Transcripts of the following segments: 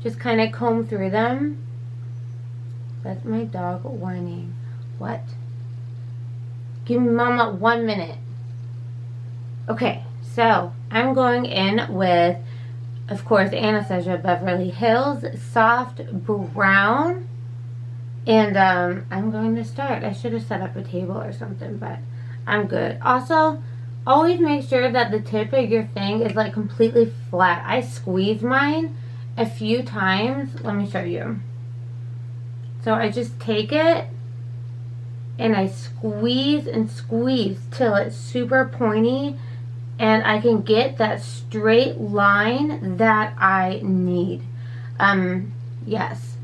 Just kind of comb through them. That's my dog whining. What? Give me mama 1 minute. Okay, so I'm going in with, of course, Anastasia Beverly Hills Soft Brown. And I'm going to start. I should have set up a table or something, but I'm good. Also, always make sure that the tip of your thing is like completely flat. I squeeze mine a few times. Let me show you. So I just take it and I squeeze and squeeze till it's super pointy and I can get that straight line that I need. Yes.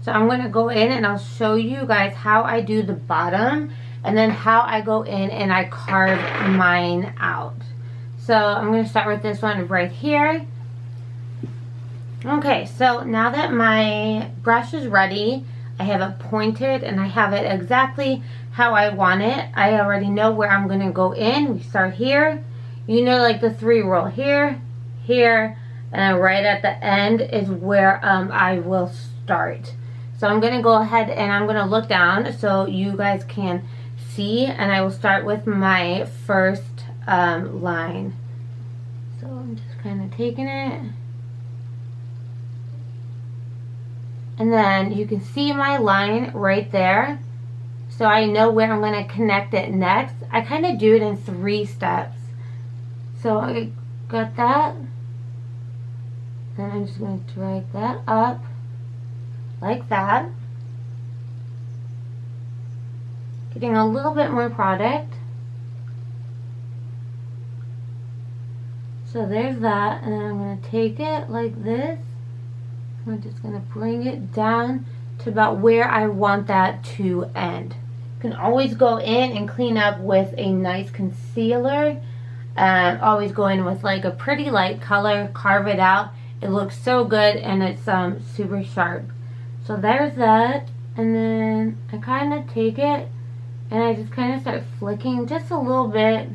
So I'm going to go in and I'll show you guys how I do the bottom and then how I go in and I carve mine out. So I'm going to start with this one right here. Okay, so now that my brush is ready, I have it pointed and I have it exactly how I want it. I already know where I'm going to go in. We start here. You know, like the 3 roll here, here, and then right at the end is where I will start. So I'm going to go ahead and I'm going to look down so you guys can see, and I will start with my first line. So I'm just kind of taking it. And then you can see my line right there. So I know where I'm going to connect it next. I kind of do it in 3 steps. So I got that. Then I'm just going to drag that up like that. Getting a little bit more product. So there's that. And then I'm going to take it like this. I'm just going to bring it down to about where I want that to end. You can always go in and clean up with a nice concealer. Always go in with like a pretty light color, carve it out. It looks so good and it's super sharp. So there's that. And then I kind of take it and I just kind of start flicking just a little bit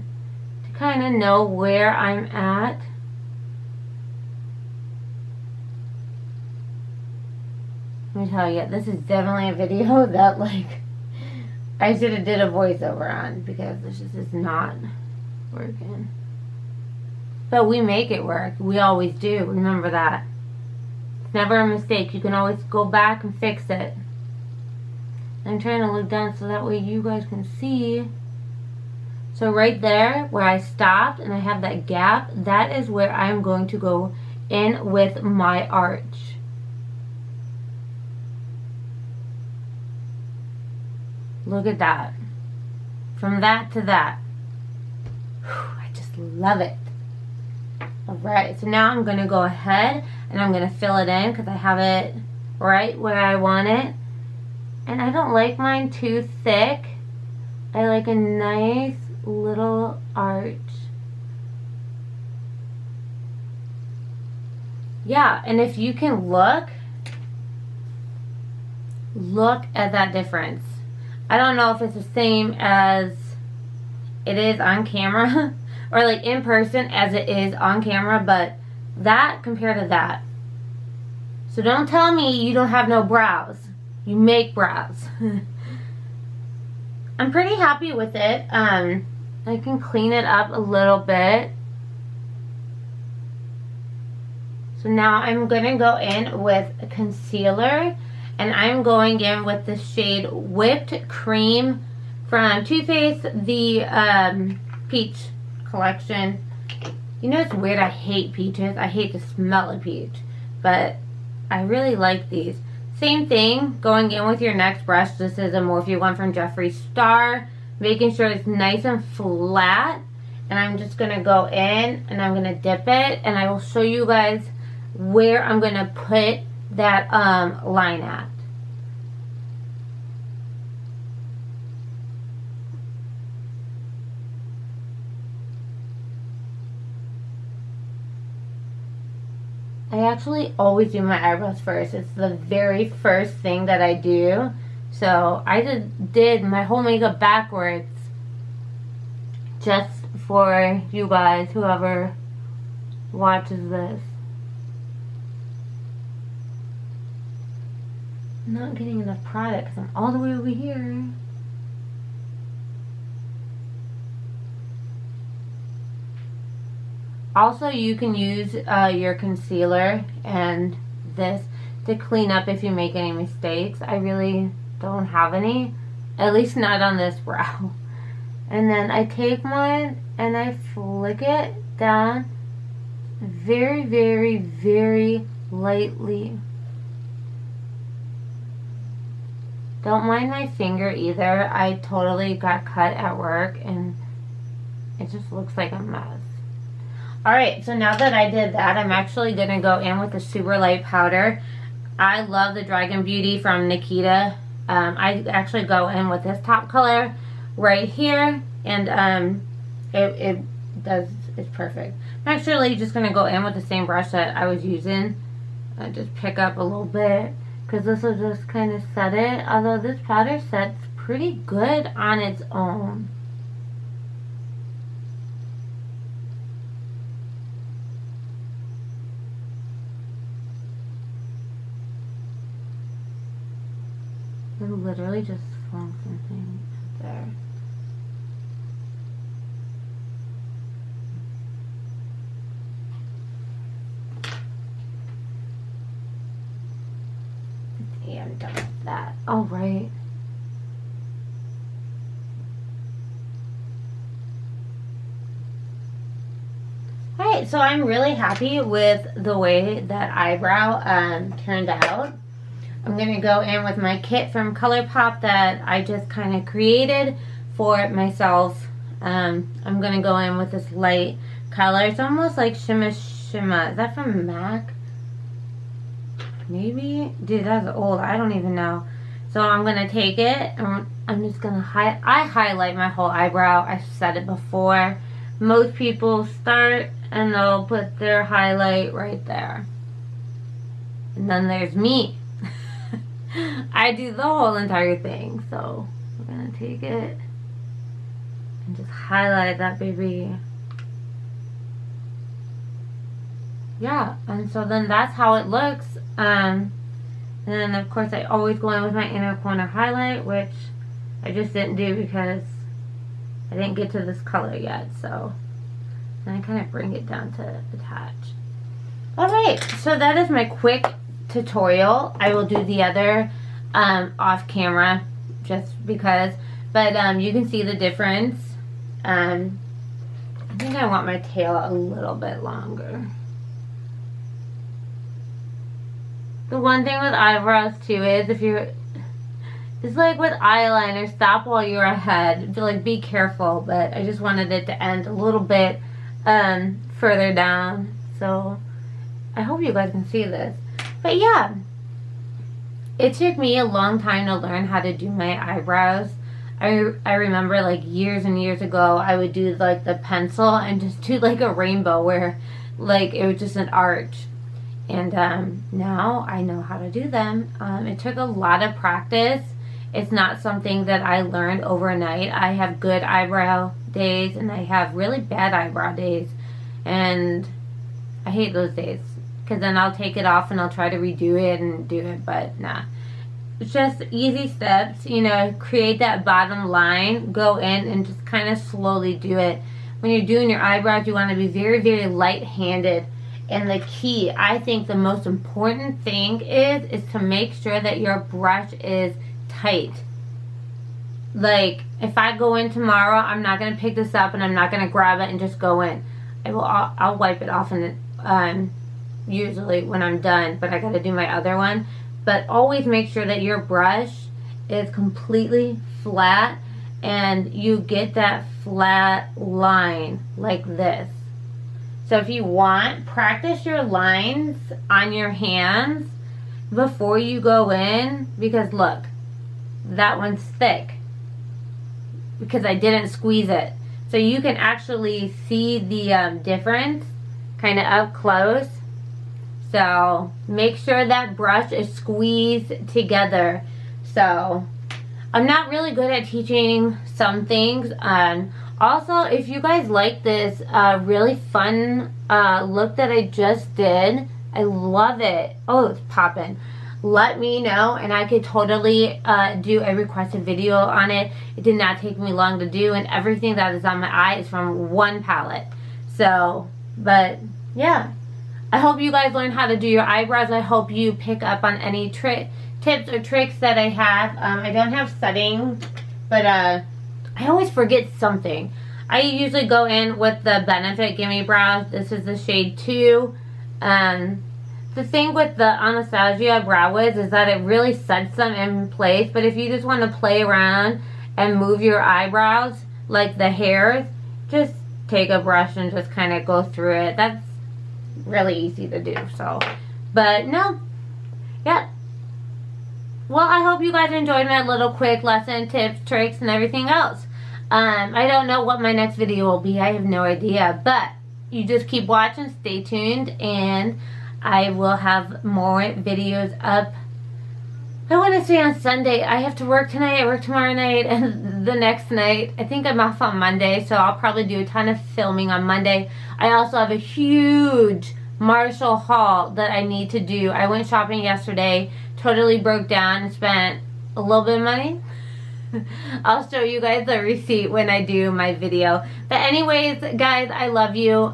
to kind of know where I'm at. Let me tell you, this is definitely a video that like I should have did a voiceover on because this just is not working. But we make it work. We always do. Remember that. It's never a mistake. You can always go back and fix it. I'm trying to look down so that way you guys can see. So right there where I stopped and I have that gap, that is where I'm going to go in with my arch. Look at that. From that to that. Whew, I just love it. Alright, so now I'm going to go ahead and I'm going to fill it in because I have it right where I want it. And I don't like mine too thick. I like a nice little arch. Yeah, and if you can look at that difference. I don't know if it's the same as it is on camera or like in person as it is on camera, but that compared to that. So don't tell me you don't have no brows. You make brows. I'm pretty happy with it. I can clean it up a little bit. So now I'm going to go in with a concealer. And I'm going in with the shade Whipped Cream from Too Faced, the Peach collection. You know, it's weird, I hate peaches. I hate the smell of peach. But I really like these. Same thing, going in with your next brush. This is a Morphe one from Jeffree Star. Making sure it's nice and flat. And I'm just going to go in and I'm going to dip it. And I will show you guys where I'm going to put that line at. I actually always do my eyebrows first. It's the very first thing that I do. So I did my whole makeup backwards just for you guys, whoever watches this. I'm not getting enough product because I'm all the way over here. Also, you can use your concealer and this to clean up if you make any mistakes. I really don't have any, at least not on this brow. And then I take one and I flick it down very, very, very lightly. Don't mind my finger either. I totally got cut at work and it just looks like a mess. Alright, so now that I did that, I'm actually going to go in with the super light powder. I love the Dragun Beauty from Nikita. I actually go in with this top color right here, and it's perfect. I'm actually just going to go in with the same brush that I was using. Just pick up a little bit, because this will just kind of set it. Although this powder sets pretty good on its own. I literally just flung something up there. Yeah, I'm done with that. All right. Alright, so I'm really happy with the way that eyebrow turned out. I'm going to go in with my kit from ColourPop that I just kind of created for myself. I'm going to go in with this light color. It's almost like Shimma Shimma. Is that from MAC? Maybe? Dude, that's old. I don't even know. So I'm going to take it and I'm just going to highlight my whole eyebrow. I've said it before. Most people start and they'll put their highlight right there. And then there's me. I do the whole entire thing. So we're going to take it and just highlight that baby. Yeah, and so then that's how it looks. And then of course I always go in with my inner corner highlight, which I just didn't do because I didn't get to this color yet. So then I kind of bring it down to attach. Alright, so that is my quick tutorial. I will do the other off camera just because, but you can see the difference. I think I want my tail a little bit longer. The one thing with eyebrows too is it's like with eyeliner, stop while you're ahead. Like, be careful, but I just wanted it to end a little bit further down. So I hope you guys can see this. But yeah, it took me a long time to learn how to do my eyebrows. I remember like years and years ago, I would do like the pencil and just do like a rainbow where like it was just an arch. And now I know how to do them. It took a lot of practice. It's not something that I learned overnight. I have good eyebrow days and I have really bad eyebrow days. And I hate those days. Because then I'll take it off and I'll try to redo it and do it. But nah. It's just easy steps. You know, create that bottom line. Go in and just kind of slowly do it. When you're doing your eyebrows, you want to be very, very light-handed. And the key, I think the most important thing is to make sure that your brush is tight. Like, if I go in tomorrow, I'm not going to pick this up and I'm not going to grab it and just go in. I'll wipe it off and usually when I'm done, but I got to do my other one. But always make sure that your brush is completely flat and you get that flat line like this. So if you want, practice your lines on your hands before you go in, because look, that one's thick because I didn't squeeze it. So you can actually see the difference kind of up close. So make sure that brush is squeezed together. So I'm not really good at teaching some things. Also, if you guys like this really fun look that I just did, I love it. Oh, it's popping. let me know, and I could totally do a requested video on it. It did not take me long to do, and everything that is on my eye is from one palette. So, but yeah, I hope you guys learn how to do your eyebrows. I hope you pick up on any tips or tricks that I have. I don't have setting, but I always forget something. I usually go in with the Benefit Gimme Brows. This is the shade 2. The thing with the Anastasia Brow Wiz is that it really sets them in place. But if you just want to play around and move your eyebrows, like the hairs, just take a brush and just kind of go through it. That's really easy to do. So, but no, yeah. Well, I hope you guys enjoyed my little quick lesson, tips, tricks, and everything else. I don't know what my next video will be. I have no idea. But you just keep watching, stay tuned, and I will have more videos up. I want to say on Sunday. I have to work tonight, I work tomorrow night, and the next night. I think I'm off on Monday, so I'll probably do a ton of filming on Monday. I also have a huge Marshall haul that I need to do. I went shopping yesterday, totally broke down, and spent a little bit of money. I'll show you guys the receipt when I do my video. But anyways, guys, I love you.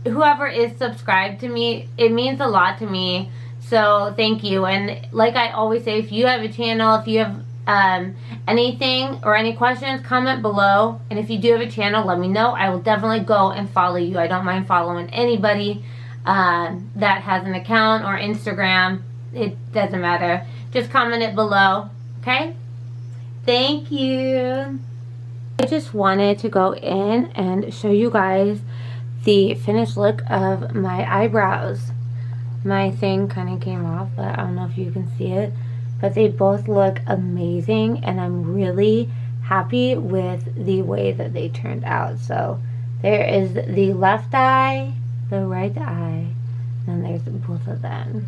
Whoever is subscribed to me, it means a lot to me. So thank you. And like I always say, if you have a channel, if you have anything or any questions, comment below. And if you do have a channel, let me know. I will definitely go and follow you. I don't mind following anybody that has an account or Instagram. It doesn't matter. Just comment it below. Okay? Thank you. I just wanted to go in and show you guys the finished look of my eyebrows. My thing kind of came off, but I don't know if you can see it. But they both look amazing, and I'm really happy with the way that they turned out. So there is the left eye, the right eye, and there's both of them.